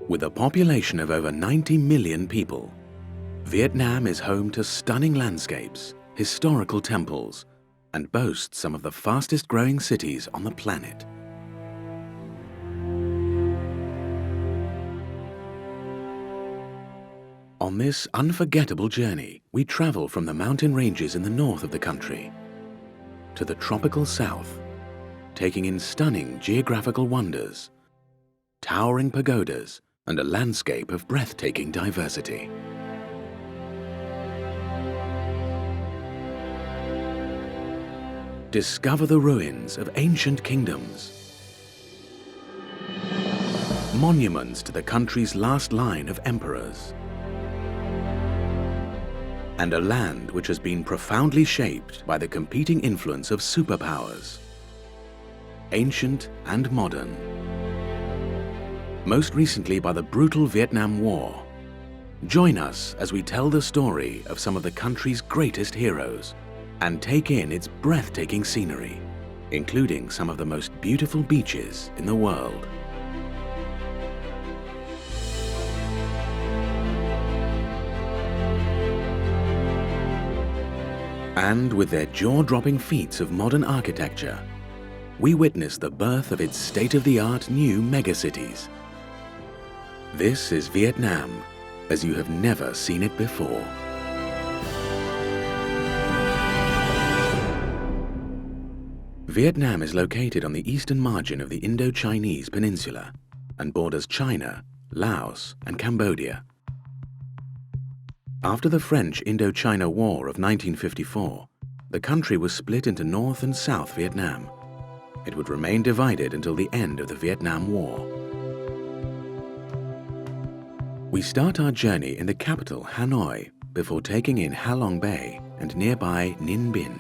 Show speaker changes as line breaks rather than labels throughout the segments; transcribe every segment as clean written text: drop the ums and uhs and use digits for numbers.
With a population of over 90 million people, Vietnam is home to stunning landscapes, historical temples, and boasts some of the fastest growing cities on the planet. On this unforgettable journey, we travel from the mountain ranges in the north of the country to the tropical south, taking in stunning geographical wonders, towering pagodas, and a landscape of breathtaking diversity. Discover the ruins of ancient kingdoms, monuments to the country's last line of emperors, and a land which has been profoundly shaped by the competing influence of superpowers, ancient and modern. Most recently by the brutal Vietnam War. Join us as we tell the story of some of the country's greatest heroes and take in its breathtaking scenery, including some of the most beautiful beaches in the world. And with their jaw-dropping feats of modern architecture, we witness the birth of its state-of-the-art new megacities. This is Vietnam, as you have never seen it before. Vietnam is located on the eastern margin of the Indo-Chinese peninsula and borders China, Laos, and Cambodia. After the French Indochina War of 1954, the country was split into North and South Vietnam. It would remain divided until the end of the Vietnam War. We start our journey in the capital, Hanoi, before taking in Ha Long Bay and nearby Ninh Binh.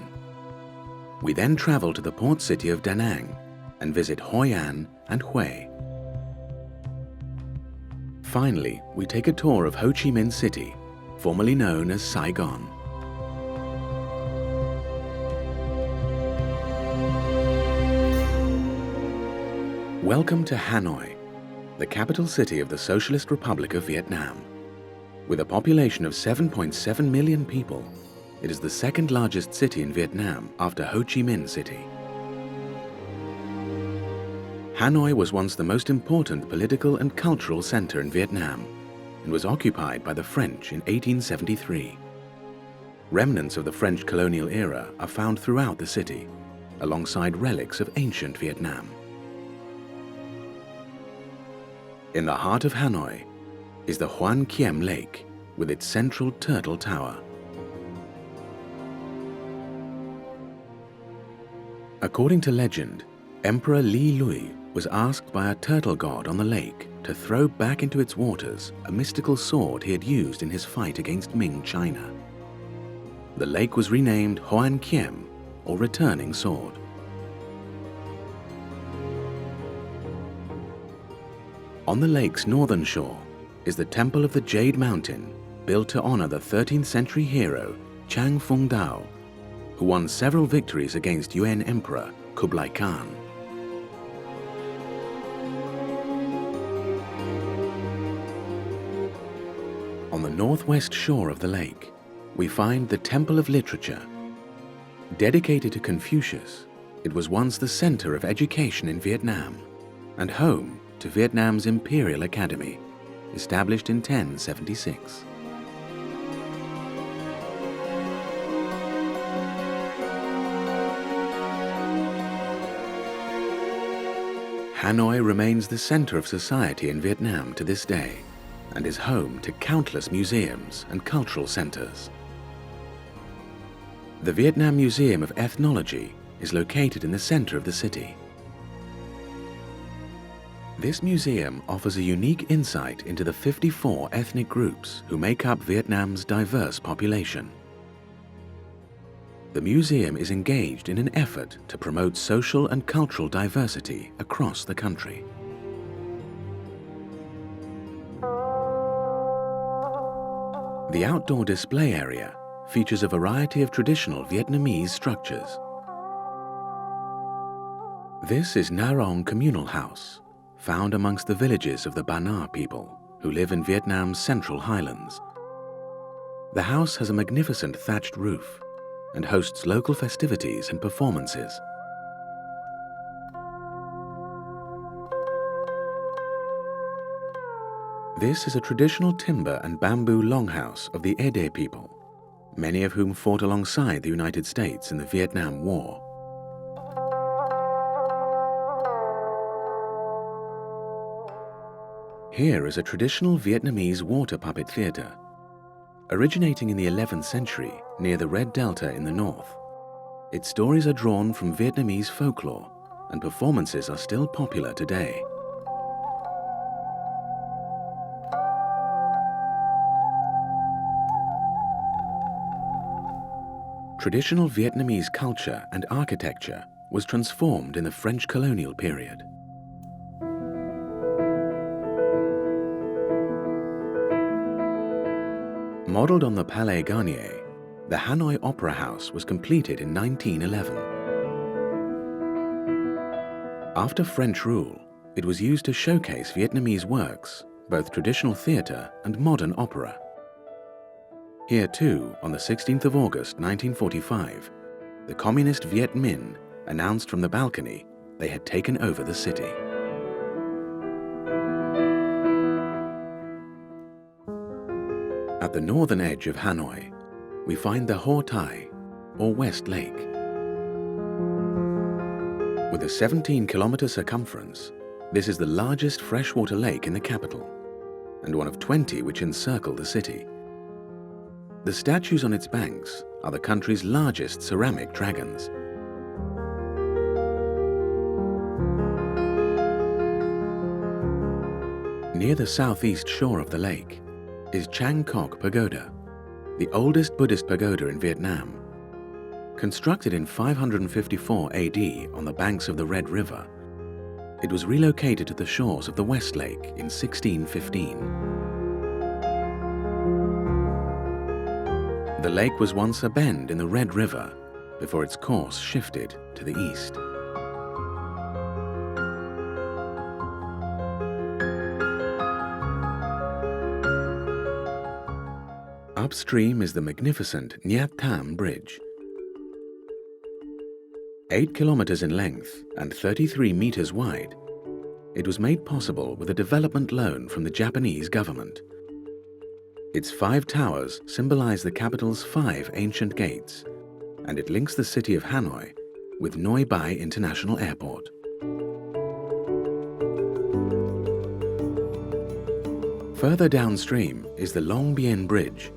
We then travel to the port city of Da Nang and visit Hoi An and Hue. Finally, we take a tour of Ho Chi Minh City, formerly known as Saigon. Welcome to Hanoi, the capital city of the Socialist Republic of Vietnam. With a population of 7.7 million people, it is the second largest city in Vietnam after Ho Chi Minh City. Hanoi was once the most important political and cultural center in Vietnam and was occupied by the French in 1873. Remnants of the French colonial era are found throughout the city, alongside relics of ancient Vietnam. In the heart of Hanoi is the Hoan Kiem Lake with its central turtle tower. According to legend, Emperor Li Lui was asked by a turtle god on the lake to throw back into its waters a mystical sword he had used in his fight against Ming China. The lake was renamed Hoan Kiem, or Returning Sword. On the lake's northern shore is the Temple of the Jade Mountain, built to honor the 13th century hero Chang Fung Dao, who won several victories against Yuan Emperor Kublai Khan. On the northwest shore of the lake, we find the Temple of Literature. Dedicated to Confucius, it was once the center of education in Vietnam and home to Vietnam's Imperial Academy, established in 1076. Hanoi remains the center of society in Vietnam to this day and is home to countless museums and cultural centers. The Vietnam Museum of Ethnology is located in the center of the city. This museum offers a unique insight into the 54 ethnic groups who make up Vietnam's diverse population. The museum is engaged in an effort to promote social and cultural diversity across the country. The outdoor display area features a variety of traditional Vietnamese structures. This is Narong Communal House, found amongst the villages of the Ba Na people who live in Vietnam's central highlands. The house has a magnificent thatched roof and hosts local festivities and performances. This is a traditional timber and bamboo longhouse of the Ede people, many of whom fought alongside the United States in the Vietnam War. Here is a traditional Vietnamese water puppet theatre. Originating in the 11th century near the Red Delta in the north, its stories are drawn from Vietnamese folklore and performances are still popular today. Traditional Vietnamese culture and architecture was transformed in the French colonial period. Modeled on the Palais Garnier, the Hanoi Opera House was completed in 1911. After French rule, it was used to showcase Vietnamese works, both traditional theatre and modern opera. Here too, on the 16th of August 1945, the Communist Viet Minh announced from the balcony they had taken over the city. At the northern edge of Hanoi, we find the Ho Tai, or West Lake. With a 17-kilometer circumference, this is the largest freshwater lake in the capital, and one of 20 which encircle the city. The statues on its banks are the country's largest ceramic dragons. Near the southeast shore of the lake is Chang Kok Pagoda, the oldest Buddhist pagoda in Vietnam. Constructed in 554 AD on the banks of the Red River, it was relocated to the shores of the West Lake in 1615. The lake was once a bend in the Red River before its course shifted to the east. Upstream is the magnificent Nhiat Tham Bridge. 8 kilometers in length and 33 meters wide, it was made possible with a development loan from the Japanese government. Its 5 towers symbolize the capital's 5 ancient gates, and it links the city of Hanoi with Noi Bai International Airport. Further downstream is the Long Bien Bridge.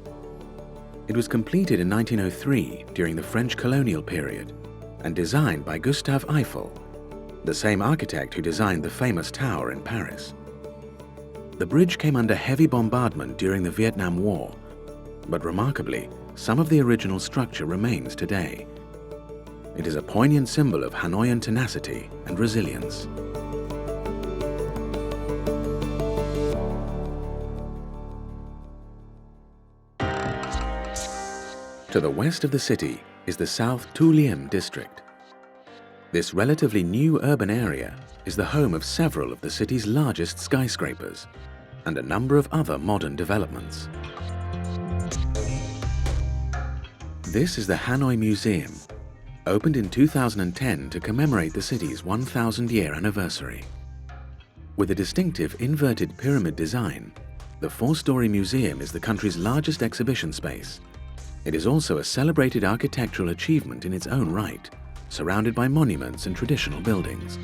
It was completed in 1903 during the French colonial period and designed by Gustave Eiffel, the same architect who designed the famous tower in Paris. The bridge came under heavy bombardment during the Vietnam War, but remarkably, some of the original structure remains today. It is a poignant symbol of Hanoian tenacity and resilience. To the west of the city is the South Tu Liem district. This relatively new urban area is the home of several of the city's largest skyscrapers and a number of other modern developments. This is the Hanoi Museum, opened in 2010 to commemorate the city's 1,000-year anniversary. With a distinctive inverted pyramid design, the 4-story museum is the country's largest exhibition space. It is also a celebrated architectural achievement in its own right, surrounded by monuments and traditional buildings.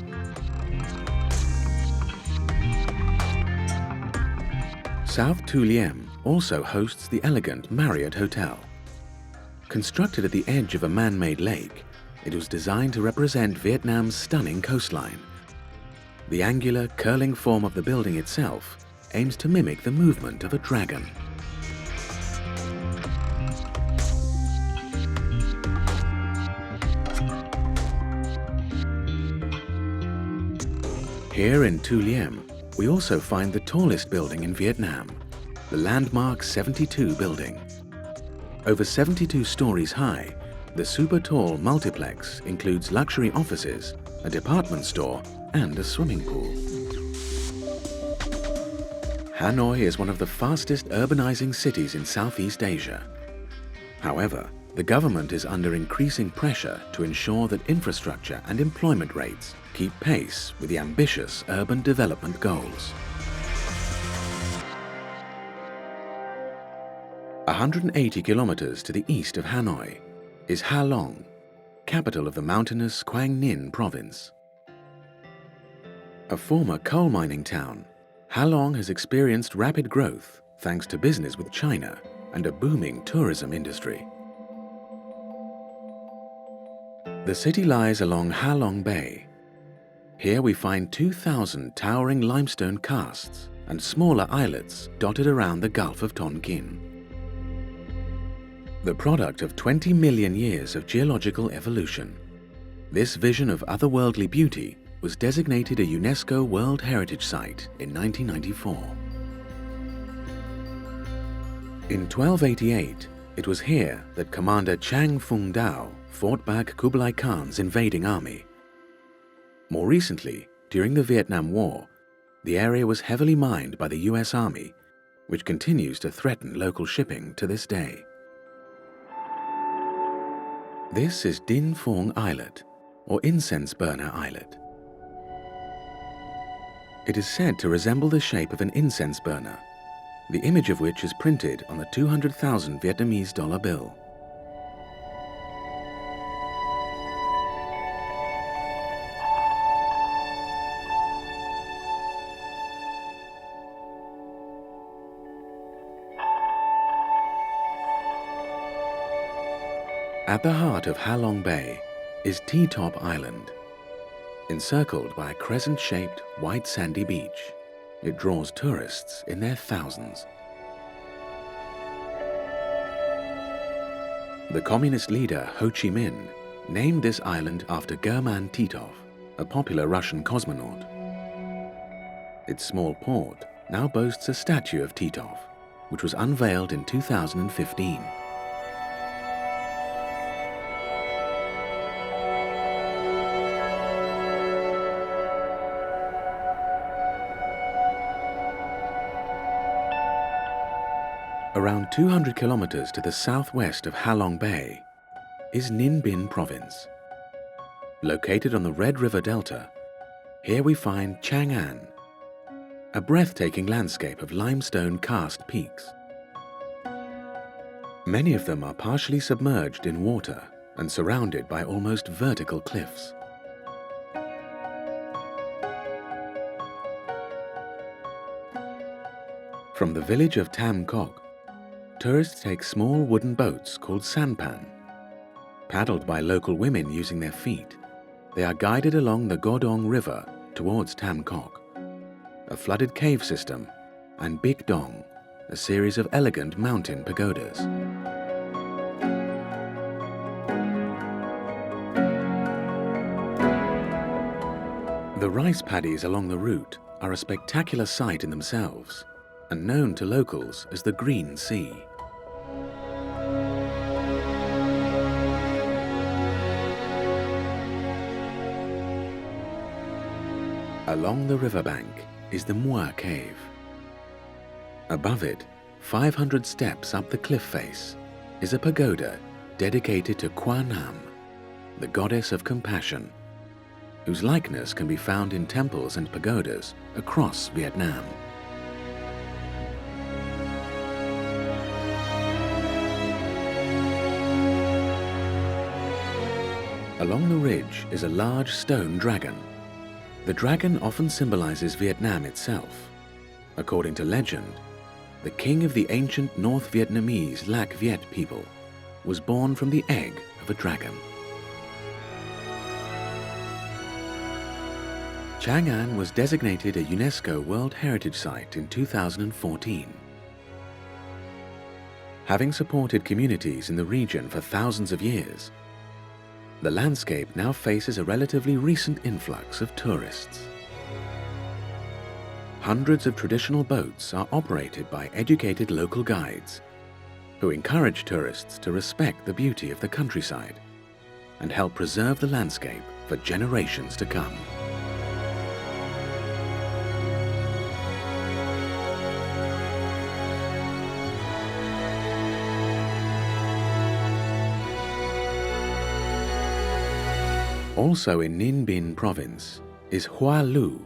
South Tu Liem also hosts the elegant Marriott Hotel. Constructed at the edge of a man-made lake, it was designed to represent Vietnam's stunning coastline. The angular, curling form of the building itself aims to mimic the movement of a dragon. Here in Tu Liem, we also find the tallest building in Vietnam, the landmark 72 building. Over 72 stories high, the super-tall multiplex includes luxury offices, a department store, and a swimming pool. Hanoi is one of the fastest urbanizing cities in Southeast Asia. However, the government is under increasing pressure to ensure that infrastructure and employment rates keep pace with the ambitious urban development goals. 180 kilometers to the east of Hanoi is Ha Long, capital of the mountainous Quang Ninh province. A former coal mining town, Ha Long has experienced rapid growth thanks to business with China and a booming tourism industry. The city lies along Ha Long Bay. Here we find 2,000 towering limestone casts and smaller islets dotted around the Gulf of Tonkin. The product of 20 million years of geological evolution, this vision of otherworldly beauty was designated a UNESCO World Heritage Site in 1994. In 1288, it was here that Commander Chang Fung Dao fought back Kublai Khan's invading army. More recently, during the Vietnam War, the area was heavily mined by the US Army, which continues to threaten local shipping to this day. This is Din Phuong Islet, or Incense Burner Islet. It is said to resemble the shape of an incense burner, the image of which is printed on the 200,000 Vietnamese dollar bill. At the heart of Ha Long Bay is T-Top Island. Encircled by a crescent-shaped white sandy beach, it draws tourists in their thousands. The communist leader Ho Chi Minh named this island after German Titov, a popular Russian cosmonaut. Its small port now boasts a statue of Titov, which was unveiled in 2015. Around 200 kilometers to the southwest of Ha Long Bay is Ninh Binh province. Located on the Red River Delta, here we find Chang'an, a breathtaking landscape of limestone karst peaks. Many of them are partially submerged in water and surrounded by almost vertical cliffs. From the village of Tam Kok, tourists take small wooden boats called sampan. Paddled by local women using their feet, they are guided along the Godong River towards Tam Kok, a flooded cave system, and Big Dong, a series of elegant mountain pagodas. The rice paddies along the route are a spectacular sight in themselves, and known to locals as the Green Sea. Along the riverbank is the Mua Cave. Above it, 500 steps up the cliff face, is a pagoda dedicated to Qua Nam, the goddess of compassion, whose likeness can be found in temples and pagodas across Vietnam. Along the ridge is a large stone dragon. The dragon often symbolizes Vietnam itself. According to legend, the king of the ancient North Vietnamese Lac Viet people was born from the egg of a dragon. Chang'an was designated a UNESCO World Heritage Site in 2014. Having supported communities in the region for thousands of years, the landscape now faces a relatively recent influx of tourists. Hundreds of traditional boats are operated by educated local guides who encourage tourists to respect the beauty of the countryside and help preserve the landscape for generations to come. Also in Ninh Binh province is Hoa Lu,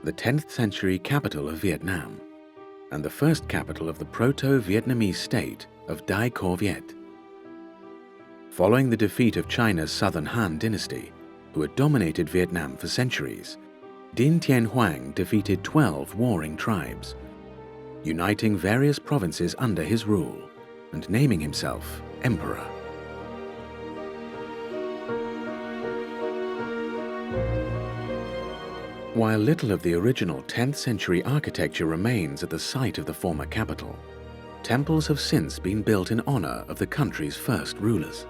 the 10th century capital of Vietnam, and the first capital of the Proto-Vietnamese state of Dai Co Viet. Following the defeat of China's Southern Han dynasty, who had dominated Vietnam for centuries, Dinh Dien Huang defeated 12 warring tribes, uniting various provinces under his rule and naming himself emperor. While little of the original 10th century architecture remains at the site of the former capital, temples have since been built in honor of the country's first rulers.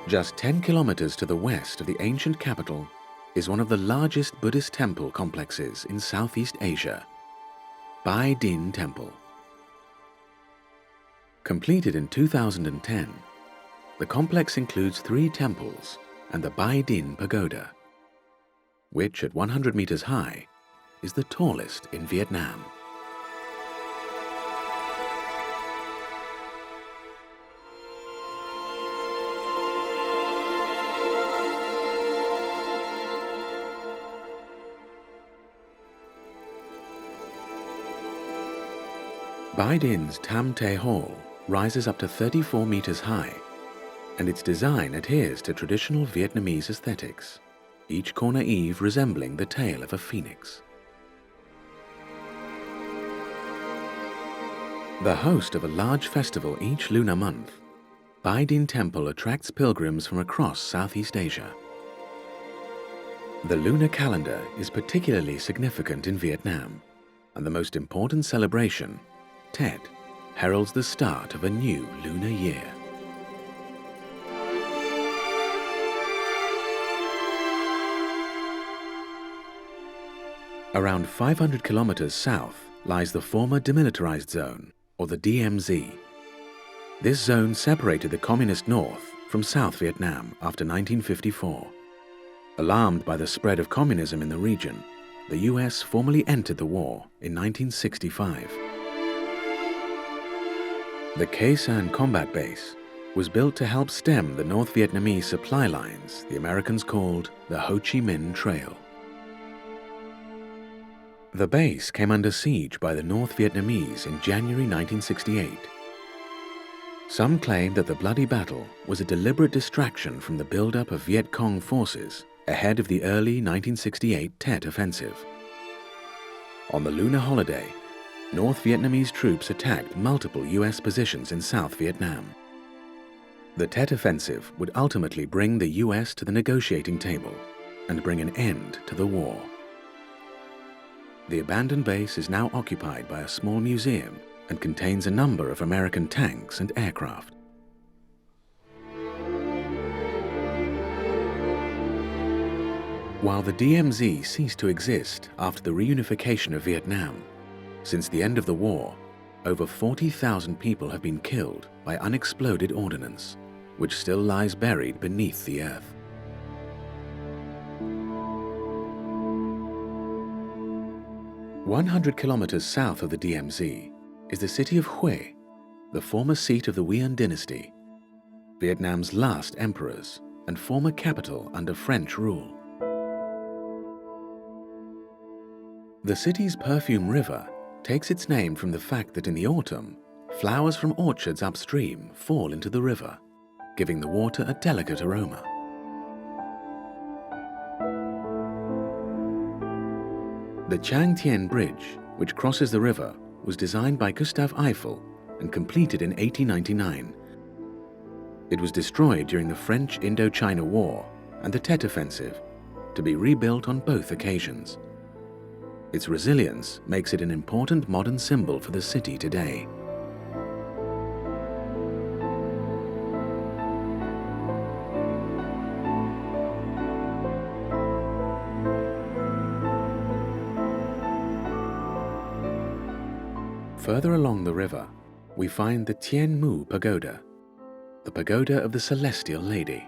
Just 10 kilometers to the west of the ancient capital is one of the largest Buddhist temple complexes in Southeast Asia, Bai Din Temple. Completed in 2010, the complex includes 3 temples and the Bai Din Pagoda, which at 100 meters high is the tallest in Vietnam. Bai Din's Tam Te Hall rises up to 34 meters high, and its design adheres to traditional Vietnamese aesthetics, each corner eave resembling the tail of a phoenix. The host of a large festival each lunar month, Bai Din Temple attracts pilgrims from across Southeast Asia. The lunar calendar is particularly significant in Vietnam, and the most important celebration, Tet, heralds the start of a new lunar year. Around 500 kilometers south lies the former demilitarized zone, or the DMZ. This zone separated the Communist North from South Vietnam after 1954. Alarmed by the spread of communism in the region, the US formally entered the war in 1965. The Khe Sanh Combat Base was built to help stem the North Vietnamese supply lines the Americans called the Ho Chi Minh Trail. The base came under siege by the North Vietnamese in January 1968. Some claim that the bloody battle was a deliberate distraction from the buildup of Viet Cong forces ahead of the early 1968 Tet Offensive. On the lunar holiday, North Vietnamese troops attacked multiple US positions in South Vietnam. The Tet Offensive would ultimately bring the US to the negotiating table and bring an end to the war. The abandoned base is now occupied by a small museum and contains a number of American tanks and aircraft. While the DMZ ceased to exist after the reunification of Vietnam, since the end of the war, over 40,000 people have been killed by unexploded ordnance, which still lies buried beneath the earth. One 100 kilometers south of the DMZ is the city of Hue, the former seat of the Nguyen dynasty, Vietnam's last emperors and former capital under French rule. The city's perfume river takes its name from the fact that in the autumn, flowers from orchards upstream fall into the river, giving the water a delicate aroma. The Chang Tien Bridge, which crosses the river, was designed by Gustave Eiffel and completed in 1899. It was destroyed during the French Indochina War and the Tet Offensive, to be rebuilt on both occasions. Its resilience makes it an important modern symbol for the city today. Further along the river, we find the Tien Mu Pagoda, the pagoda of the Celestial Lady.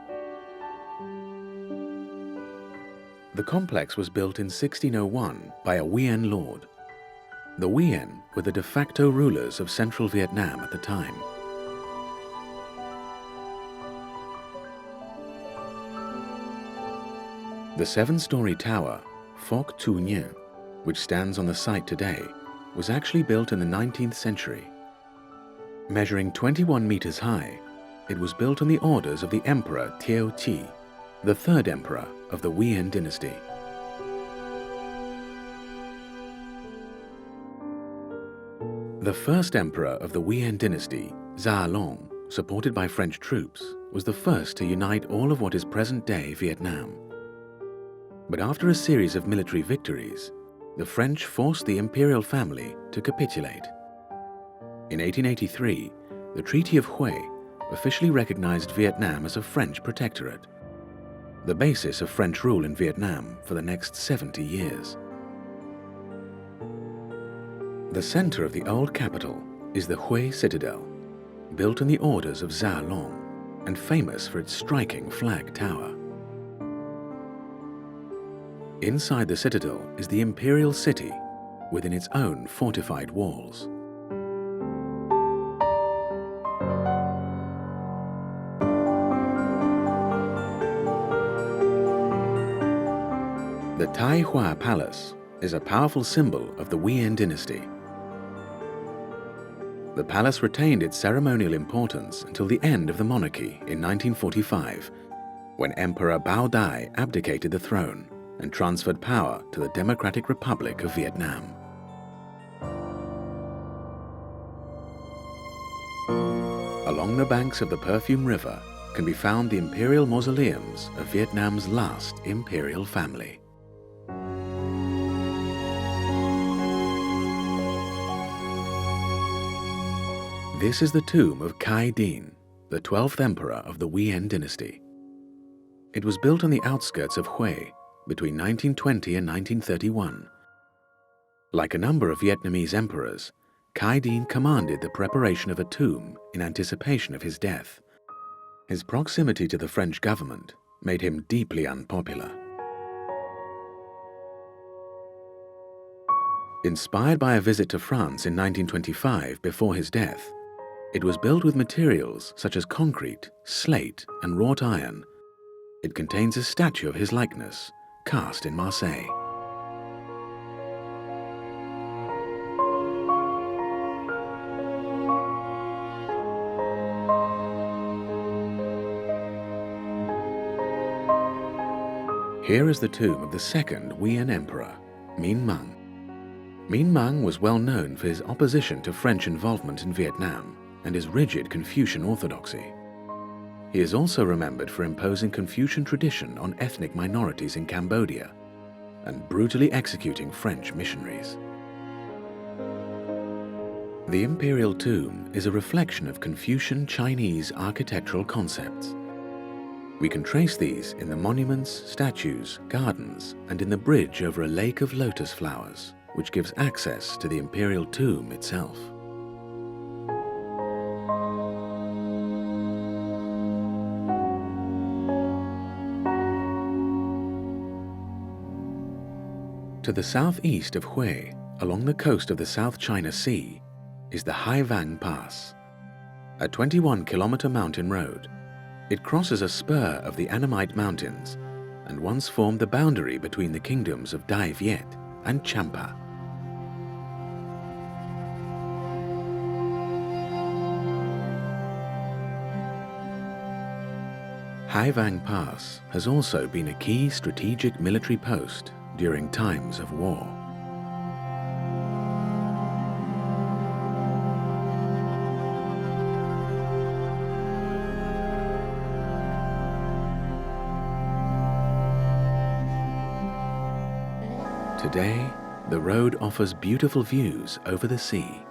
The complex was built in 1601 by a Nguyen lord. The Nguyen were the de facto rulers of central Vietnam at the time. The 7-story tower, Phoc Tu Nien, which stands on the site today, was actually built in the 19th century. Measuring 21 meters high, it was built on the orders of the Emperor Tiao Qi, the 3rd emperor of the Weian dynasty. The 1st emperor of the Weian dynasty, Gia Long, supported by French troops, was the first to unite all of what is present-day Vietnam. But after a series of military victories, the French forced the imperial family to capitulate. In 1883, the Treaty of Hue officially recognized Vietnam as a French protectorate, the basis of French rule in Vietnam for the next 70 years. The center of the old capital is the Hue Citadel, built in the orders of Gia Long and famous for its striking flag tower. Inside the citadel is the imperial city within its own fortified walls. The Tai Hua Palace is a powerful symbol of the Weian dynasty. The palace retained its ceremonial importance until the end of the monarchy in 1945, when Emperor Bao Dai abdicated the throne and transferred power to the Democratic Republic of Vietnam. Along the banks of the Perfume River can be found the imperial mausoleums of Vietnam's last imperial family. This is the tomb of Khai Dinh, the 12th emperor of the Weian dynasty. It was built on the outskirts of Hue between 1920 and 1931. Like a number of Vietnamese emperors, Khai Dinh commanded the preparation of a tomb in anticipation of his death. His proximity to the French government made him deeply unpopular. Inspired by a visit to France in 1925 before his death, it was built with materials such as concrete, slate, and wrought iron. It contains a statue of his likeness, cast in Marseille. Here is the tomb of the 2nd Weian emperor, Minh Mang. Minh Mang was well known for his opposition to French involvement in Vietnam and his rigid Confucian orthodoxy. He is also remembered for imposing Confucian tradition on ethnic minorities in Cambodia and brutally executing French missionaries. The imperial tomb is a reflection of Confucian Chinese architectural concepts. We can trace these in the monuments, statues, gardens, and in the bridge over a lake of lotus flowers, which gives access to the imperial tomb itself. To the southeast of Hue, along the coast of the South China Sea, is the Hai Vang Pass, a 21-kilometer mountain road. It crosses a spur of the Annamite Mountains and once formed the boundary between the kingdoms of Dai Viet and Champa. Hai Vang Pass has also been a key strategic military post during times of war. Today, the road offers beautiful views over the sea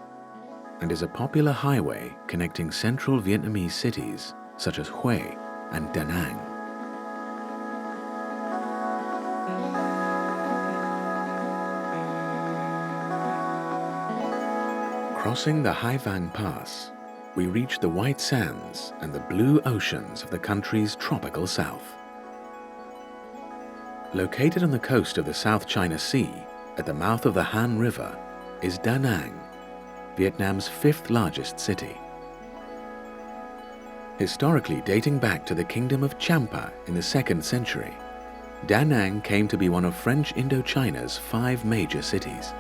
and is a popular highway connecting central Vietnamese cities such as Hue and Da Nang. Crossing the Hai Vang Pass, we reach the white sands and the blue oceans of the country's tropical south. Located on the coast of the South China Sea, at the mouth of the Han River, is Da Nang, Vietnam's 5th largest city. Historically dating back to the kingdom of Champa in the 2nd century, Da Nang came to be one of French Indochina's 5 major cities.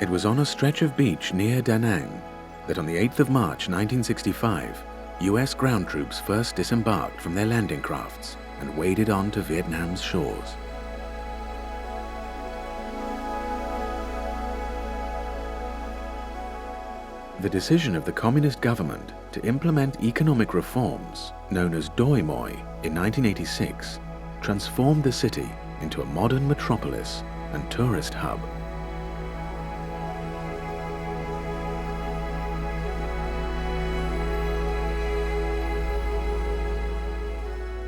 It was on a stretch of beach near Da Nang that on the 8th of March 1965, US ground troops first disembarked from their landing crafts and waded on to Vietnam's shores. The decision of the communist government to implement economic reforms known as Doi Moi in 1986 transformed the city into a modern metropolis and tourist hub.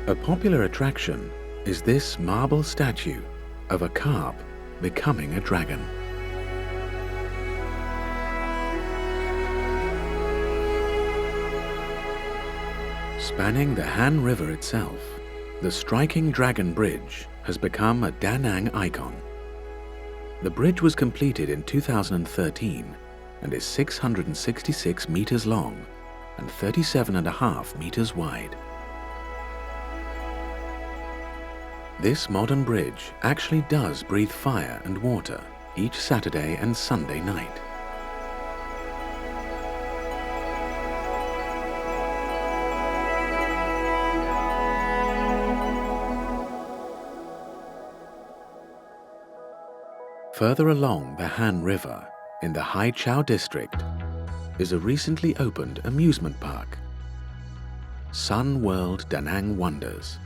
A popular attraction is this marble statue of a carp becoming a dragon. Spanning the Han River itself, the striking Dragon Bridge has become a Da Nang icon. The bridge was completed in 2013 and is 666 meters long and 37.5 meters wide. This modern bridge actually does breathe fire and water each Saturday and Sunday night. Further along the Han River, in the Hai Chau district, is a recently opened amusement park, Sun World Da Nang Wonders,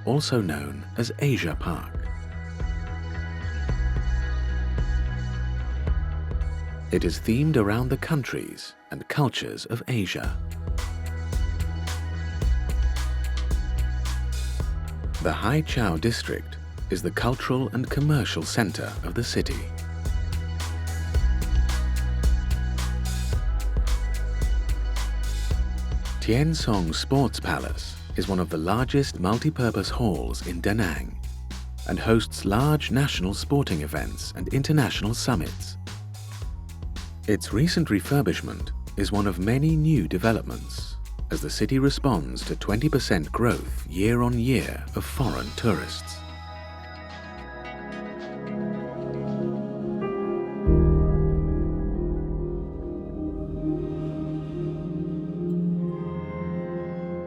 also known as Asia Park. It is themed around the countries and cultures of Asia. The Hai Chau district is the cultural and commercial center of the city. Tien Song Sports Palace is one of the largest multi-purpose halls in Da Nang and hosts large national sporting events and international summits. Its recent refurbishment is one of many new developments as the city responds to 20% growth year on year of foreign tourists.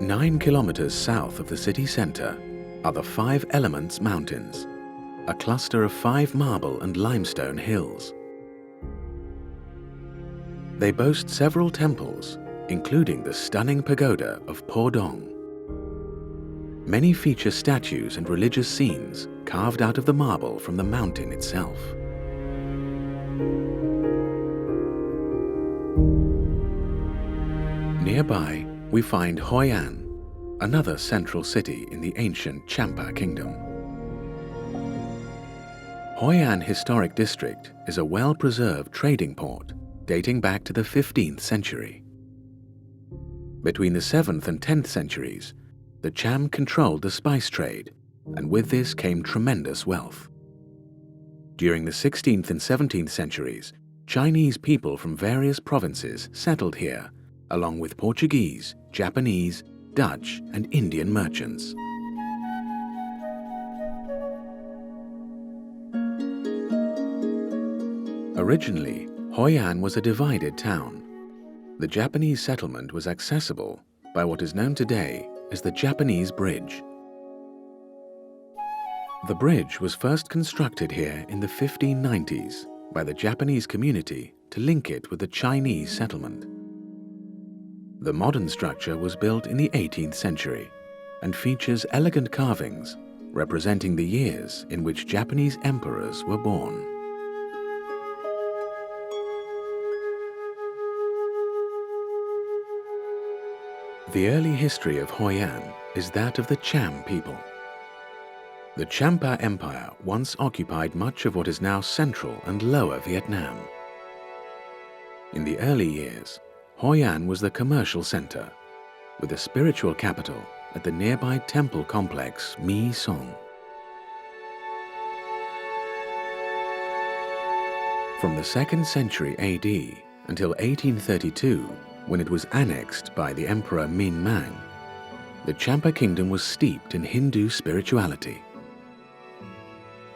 Nine kilometers south of the city center are the Five Elements Mountains, a cluster of 5 marble and limestone hills. They boast several temples, including the stunning pagoda of Po Dong. Many feature statues and religious scenes carved out of the marble from the mountain itself. Nearby, we Hoi An, another central city in the ancient Champa kingdom. Hoi An Historic District is a well-preserved trading port dating back to the 15th century. Between the 7th and 10th centuries, the Cham controlled the spice trade, and with this came tremendous wealth. During the 16th and 17th centuries, Chinese people from various provinces settled here, along with Portuguese, Japanese, Dutch, and Indian merchants. Originally, Hoi An was a divided town. The Japanese settlement was accessible by what is known today as the Japanese Bridge. The bridge was first constructed here in the 1590s by the Japanese community to link it with the Chinese settlement. The modern structure was built in the 18th century and features elegant carvings representing the years in which Japanese emperors were born. The early history of Hoi An is that of the Cham people. The Champa Empire once occupied much of what is now central and lower Vietnam. In the early years, Hoi An was the commercial center, with a spiritual capital at the nearby temple complex My Song. From the 2nd century AD until 1832, when it was annexed by the Emperor Min Mang, the Champa kingdom was steeped in Hindu spirituality.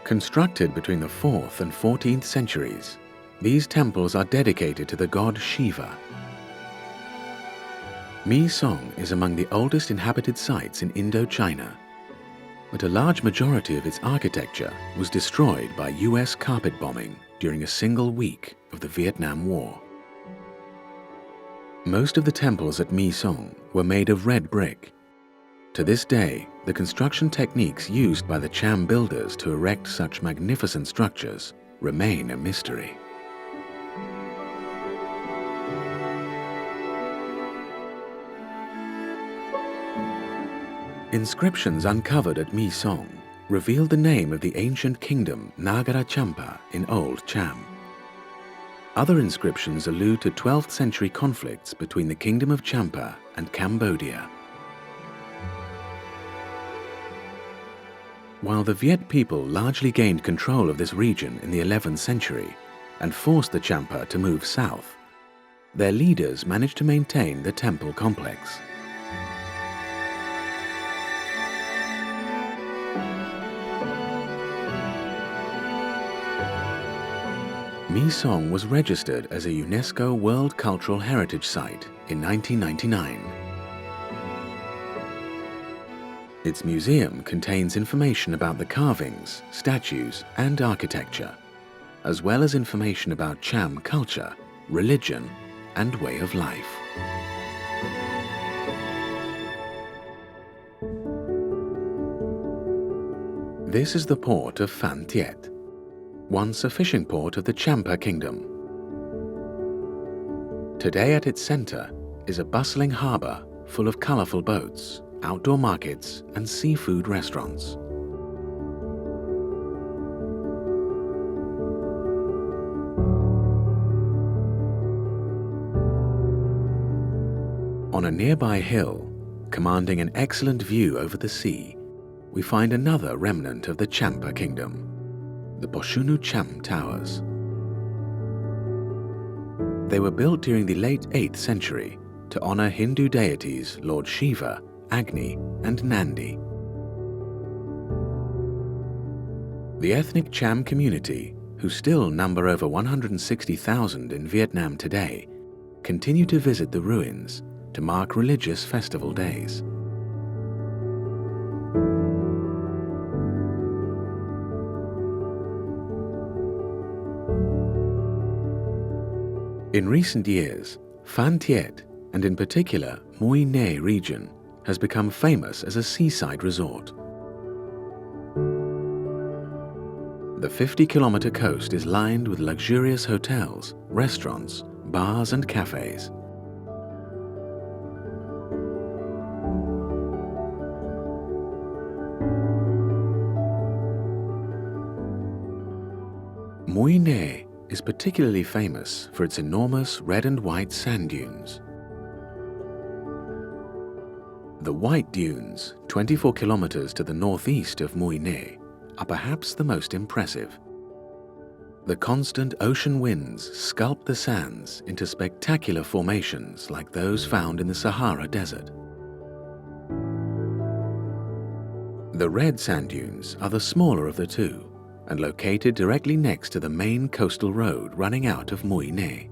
Constructed between the 4th and 14th centuries, these temples are dedicated to the god Shiva. Mi Song is among the oldest inhabited sites in Indochina, but a large majority of its architecture was destroyed by US carpet bombing during a single week of the Vietnam War. Most of the temples at Mi Song were made of red brick. To this day, the construction techniques used by the Cham builders to erect such magnificent structures remain a mystery. Inscriptions uncovered at Mi Song revealed the name of the ancient kingdom Nagara Champa in Old Cham. Other inscriptions allude to 12th century conflicts between the Kingdom of Champa and Cambodia. While the Viet people largely gained control of this region in the 11th century and forced the Champa to move south, their leaders managed to maintain the temple complex. Mi Song was registered as a UNESCO World Cultural Heritage Site in 1999. Its museum contains information about the carvings, statues, and architecture, as well as information about Cham culture, religion, and way of life. This is the port of Phan Thiet, once a fishing port of the Champa Kingdom. Today at its center is a bustling harbor full of colorful boats, outdoor markets, and seafood restaurants. On a nearby hill, commanding an excellent view over the sea, we find another remnant of the Champa Kingdom, the Boshunu Cham Towers. They were built during the late 8th century to honor Hindu deities Lord Shiva, Agni, and Nandi. The ethnic Cham community, who still number over 160,000 in Vietnam today, continue to visit the ruins to mark religious festival days. In recent years, Phan Thiet, and in particular Mui Ne region, has become famous as a seaside resort. The 50-kilometer coast is lined with luxurious hotels, restaurants, bars, and cafes. Mui Ne is particularly famous for its enormous red and white sand dunes. The White Dunes, 24 kilometers to the northeast of Mui Ne, are perhaps the most impressive. The constant ocean winds sculpt the sands into spectacular formations like those found in the Sahara Desert. The red sand dunes are the smaller of the two, and located directly next to the main coastal road running out of Mui Ne.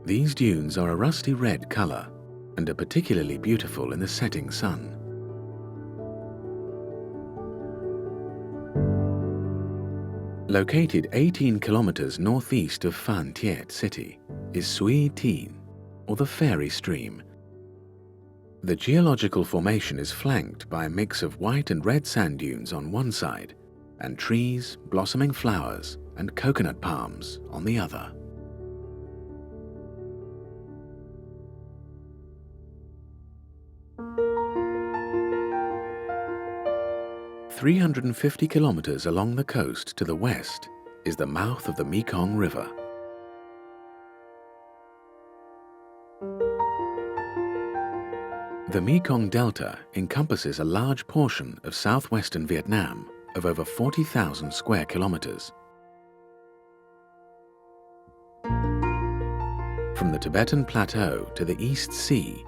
These dunes are a rusty red color and are particularly beautiful in the setting sun. Located 18 kilometers northeast of Phan Thiet city is Sui Tien, or the Fairy Stream. The geological formation is flanked by a mix of white and red sand dunes on one side and trees, blossoming flowers, and coconut palms on the other. "350 kilometers along the coast to the west is the mouth of the Mekong River. The Mekong Delta encompasses a large portion of southwestern Vietnam of over 40,000 square kilometers. From the Tibetan Plateau to the East Sea,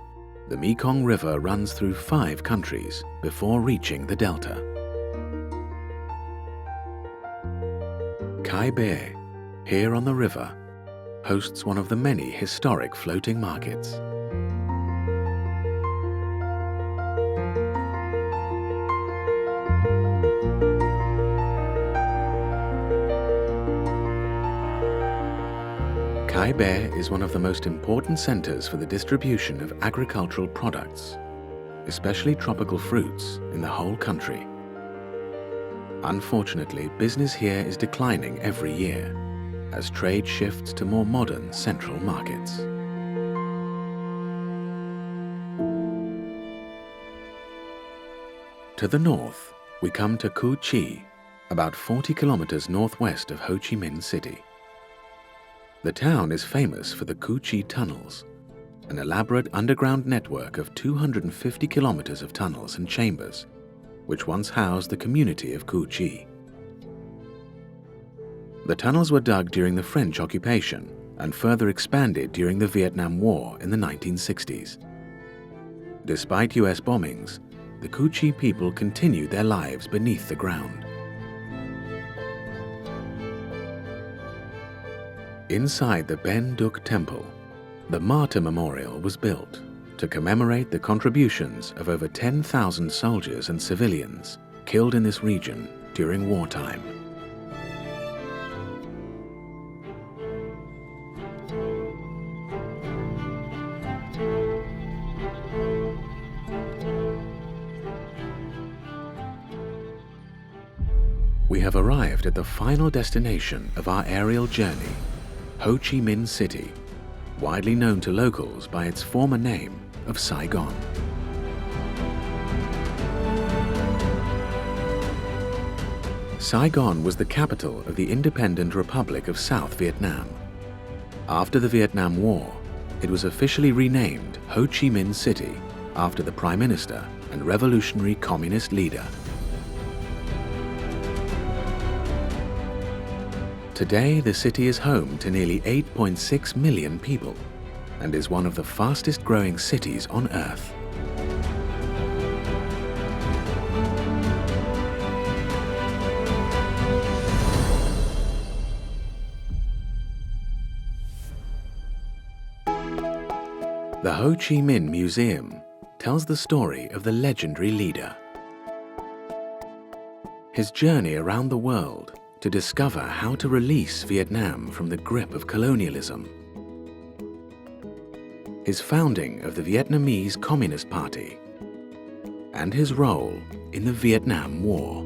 The Mekong River runs through 5 countries before reaching the delta. Kai Be, here on the river, hosts one of the many historic floating markets. Kai Be is one of the most important centers for the distribution of agricultural products, especially tropical fruits, in the whole country. Unfortunately, business here is declining every year as trade shifts to more modern central markets. To the north, we come to Cu Chi, about 40 kilometers northwest of Ho Chi Minh City. The town is famous for the Cu Chi tunnels, an elaborate underground network of 250 kilometers of tunnels and chambers, which once housed the community of Cu Chi. The tunnels were dug during the French occupation and further expanded during the Vietnam War in the 1960s. Despite US bombings, the Cu Chi people continued their lives beneath the ground. Inside the Ben Duc Temple, the Martyr Memorial was built to commemorate the contributions of over 10,000 soldiers and civilians killed in this region during wartime. We have arrived at the final destination of our aerial journey, Ho Chi Minh City, widely known to locals by its former name of Saigon. Saigon was the capital of the independent Republic of South Vietnam. After the Vietnam War, it was officially renamed Ho Chi Minh City after the Prime Minister and revolutionary communist leader. Today, the city is home to nearly 8.6 million people and is one of the fastest growing cities on Earth. The Ho Chi Minh Museum tells the story of the legendary leader. His journey around the world to discover how to release Vietnam from the grip of colonialism. His founding of the Vietnamese Communist Party, and his role in the Vietnam War.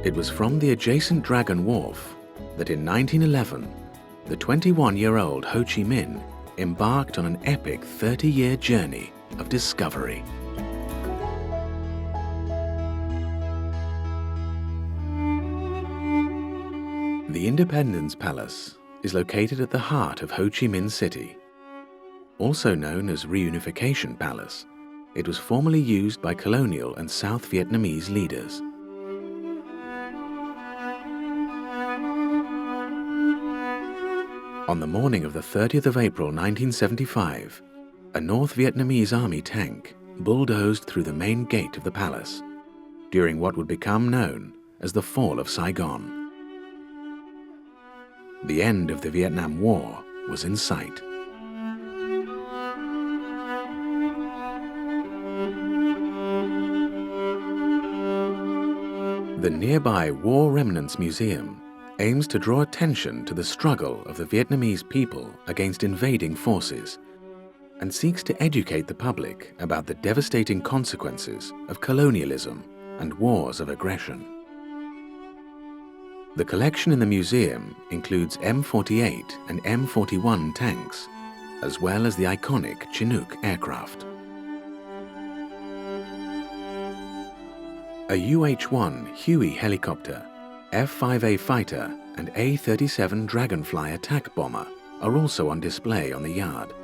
It was from the adjacent Dragon Wharf that in 1911, the 21-year-old Ho Chi Minh embarked on an epic 30-year journey of discovery. The Independence Palace is located at the heart of Ho Chi Minh City. Also known as Reunification Palace, it was formerly used by colonial and South Vietnamese leaders. On the morning of the 30th of April 1975, a North Vietnamese army tank bulldozed through the main gate of the palace during what would become known as the Fall of Saigon. The end of the Vietnam War was in sight. The nearby War Remnants Museum aims to draw attention to the struggle of the Vietnamese people against invading forces and seeks to educate the public about the devastating consequences of colonialism and wars of aggression. The collection in the museum includes M48 and M41 tanks, as well as the iconic Chinook aircraft. A UH-1 Huey helicopter, F-5A fighter, and A-37 Dragonfly attack bomber are also on display on the yard.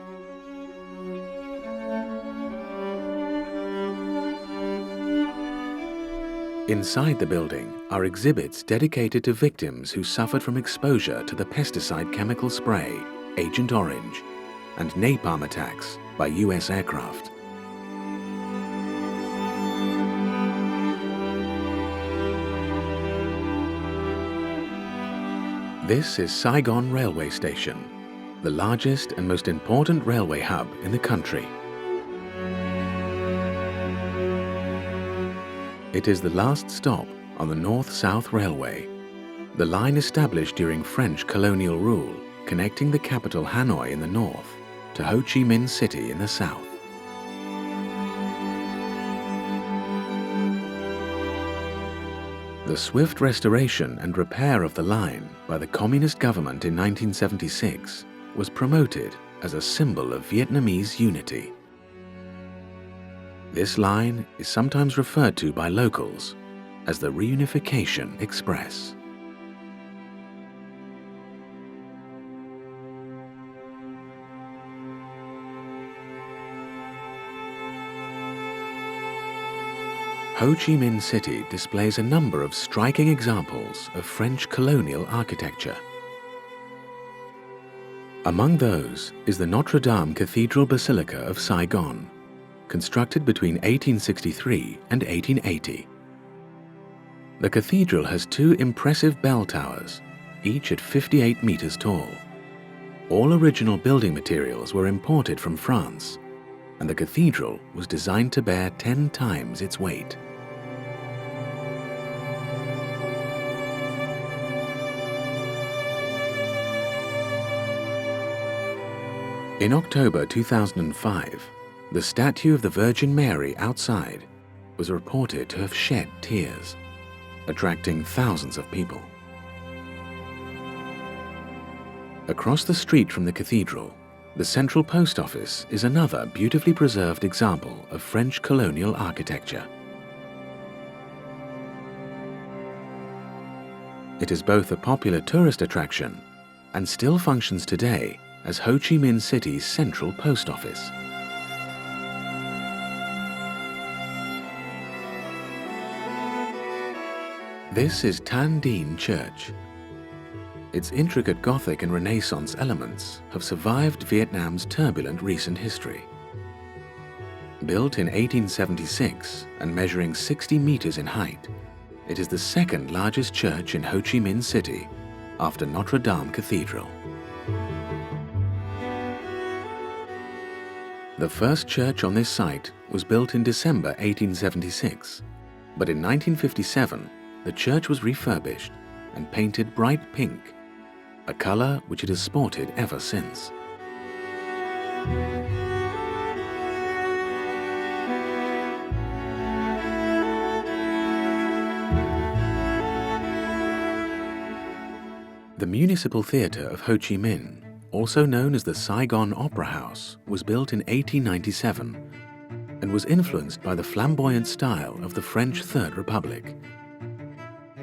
Inside the building are exhibits dedicated to victims who suffered from exposure to the pesticide chemical spray, Agent Orange, and napalm attacks by US aircraft. This is Saigon Railway Station, the largest and most important railway hub in the country. It is the last stop on the North-South Railway, the line established during French colonial rule, connecting the capital Hanoi in the north to Ho Chi Minh City in the south. The swift restoration and repair of the line by the Communist government in 1976 was promoted as a symbol of Vietnamese unity. This line is sometimes referred to by locals as the Reunification Express. Ho Chi Minh City displays a number of striking examples of French colonial architecture. Among those is the Notre Dame Cathedral Basilica of Saigon, constructed between 1863 and 1880. The cathedral has two impressive bell towers, each at 58 meters tall. All original building materials were imported from France, and the cathedral was designed to bear 10 times its weight. In October 2005, the statue of the Virgin Mary outside was reported to have shed tears, attracting thousands of people. Across the street from the cathedral, the Central Post Office is another beautifully preserved example of French colonial architecture. It is both a popular tourist attraction and still functions today as Ho Chi Minh City's central post office. This is Tan Dien Church. Its intricate Gothic and Renaissance elements have survived Vietnam's turbulent recent history. Built in 1876 and measuring 60 meters in height, it is the second largest church in Ho Chi Minh City after Notre Dame Cathedral. The first church on this site was built in December 1876, but in 1957 the church was refurbished and painted bright pink, a color which it has sported ever since. The Municipal Theatre of Ho Chi Minh, also known as the Saigon Opera House, was built in 1897 and was influenced by the flamboyant style of the French Third Republic.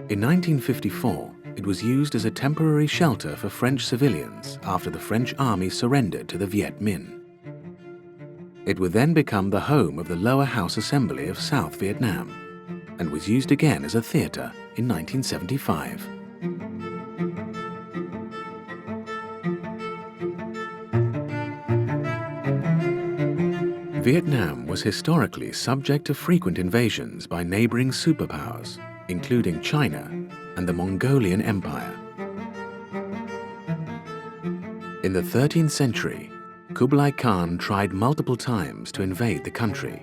In 1954, it was used as a temporary shelter for French civilians after the French army surrendered to the Viet Minh. It would then become the home of the Lower House Assembly of South Vietnam and was used again as a theatre in 1975. Vietnam was historically subject to frequent invasions by neighboring superpowers, including China and the Mongolian Empire. In the 13th century, Kublai Khan tried multiple times to invade the country,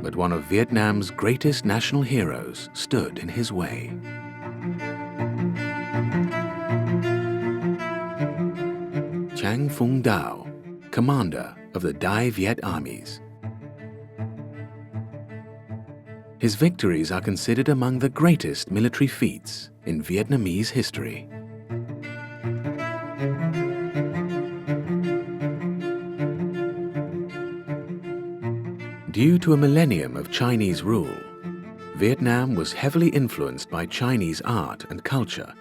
but one of Vietnam's greatest national heroes stood in his way. Chang Phung Dao, commander of the Dai Viet armies. His victories are considered among the greatest military feats in Vietnamese history. Due to a millennium of Chinese rule, Vietnam was heavily influenced by Chinese art and culture,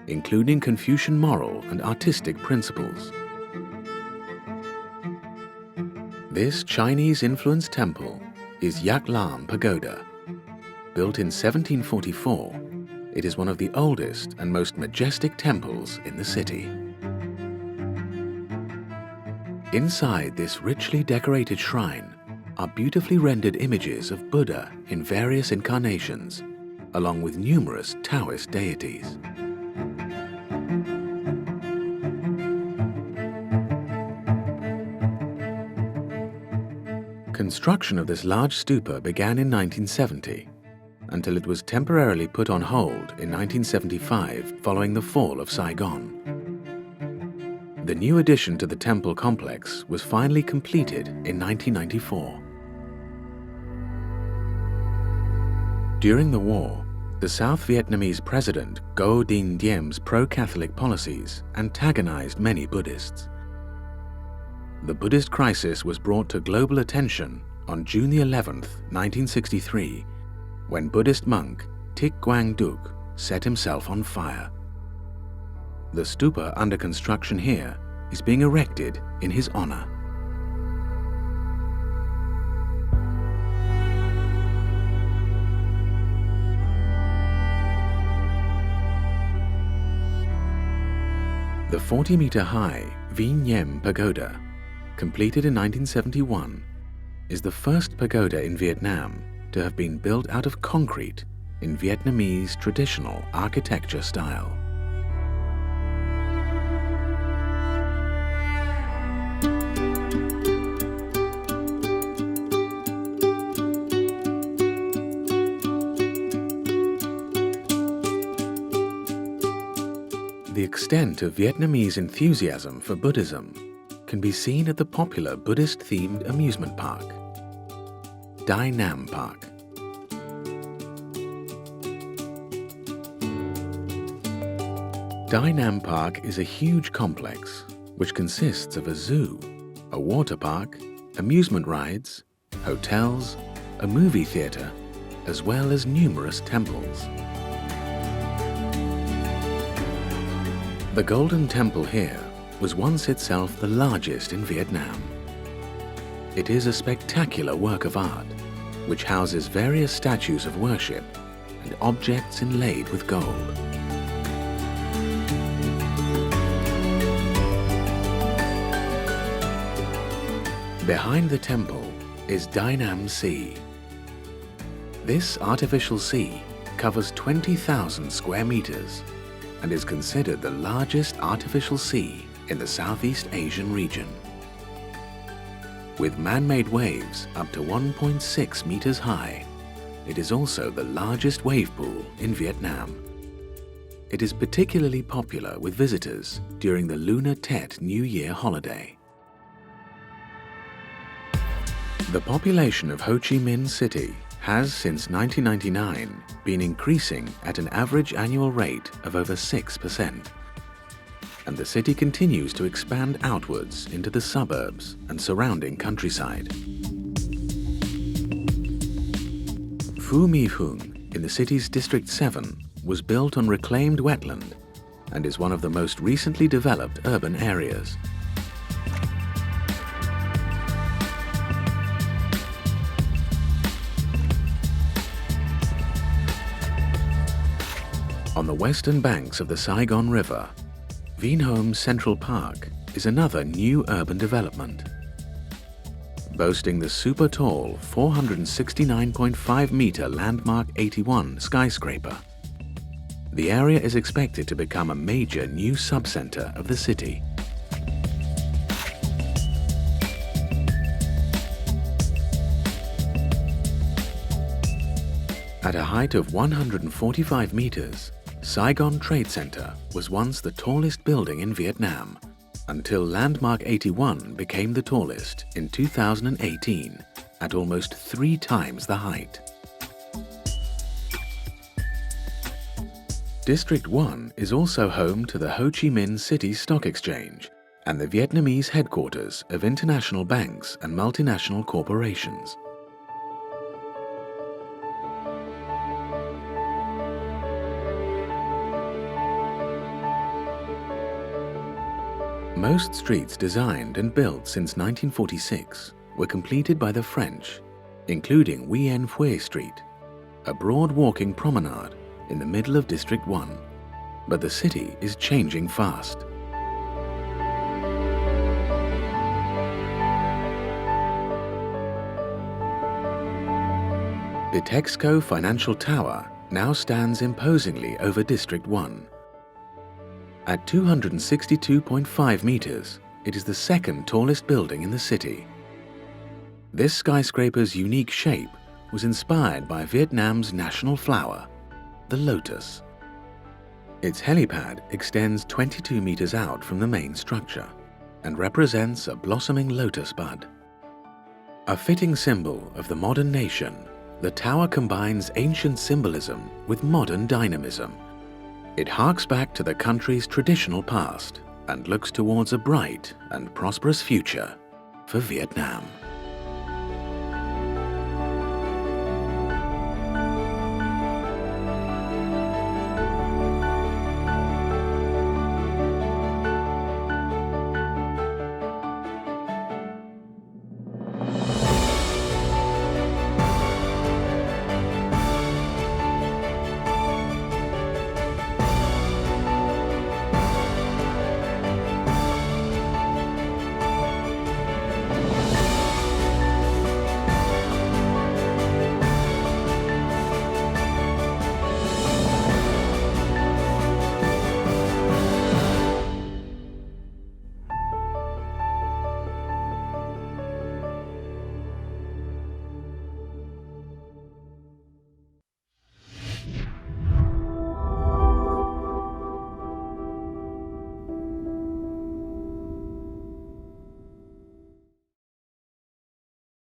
including Confucian moral and artistic principles. This Chinese-influenced temple is Yak Lam Pagoda. built in 1744, it is one of the oldest and most majestic temples in the city. Inside this richly decorated shrine are beautifully rendered images of Buddha in various incarnations, along with numerous Taoist deities. Construction of this large stupa began in 1970, until it was temporarily put on hold in 1975 following the fall of Saigon. The new addition to the temple complex was finally completed in 1994. During the war, the South Vietnamese president Ngo Dinh Diem's pro-Catholic policies antagonized many Buddhists. The Buddhist crisis was brought to global attention on June 11, 1963, when Buddhist monk Thich Quang Duc set himself on fire. The stupa under construction here is being erected in his honor. The 40-meter-high Vinh Nghiem Pagoda, completed in 1971, is the first pagoda in Vietnam to have been built out of concrete in Vietnamese traditional architecture style. The extent of Vietnamese enthusiasm for Buddhism can be seen at the popular Buddhist-themed amusement park, Dai Nam Park. Dai Nam Park is a huge complex which consists of a zoo, a water park, amusement rides, hotels, a movie theater, as well as numerous temples. The Golden Temple here was once itself the largest in Vietnam. It is a spectacular work of art, which houses various statues of worship and objects inlaid with gold. Behind the temple is Dai Nam Sea. This artificial sea covers 20,000 square meters and is considered the largest artificial sea in the Southeast Asian region. With man-made waves up to 1.6 meters high, it is also the largest wave pool in Vietnam. It is particularly popular with visitors during the Lunar Tet New Year holiday. The population of Ho Chi Minh City has since 1999 been increasing at an average annual rate of over 6%. And the city continues to expand outwards into the suburbs and surrounding countryside. Phu My Hung in the city's District 7 was built on reclaimed wetland and is one of the most recently developed urban areas. On the western banks of the Saigon River, Vinh Hom's Central Park is another new urban development. Boasting the super tall 469.5-meter landmark 81 skyscraper, the area is expected to become a major new subcenter of the city. At a height of 145 meters, Saigon Trade Center was once the tallest building in Vietnam, until Landmark 81 became the tallest in 2018 at almost 3 times the height. District 1 is also home to the Ho Chi Minh City Stock Exchange and the Vietnamese headquarters of international banks and multinational corporations. Most streets designed and built since 1946 were completed by the French, including Nguyen Phuê Street, a broad walking promenade in the middle of District 1. But the city is changing fast. Bitexco Financial Tower now stands imposingly over District 1. At 262.5 meters, it is the second tallest building in the city. This skyscraper's unique shape was inspired by Vietnam's national flower, the lotus. Its helipad extends 22 meters out from the main structure and represents a blossoming lotus bud. A fitting symbol of the modern nation, the tower combines ancient symbolism with modern dynamism. It harks back to the country's traditional past and looks towards a bright and prosperous future for Vietnam.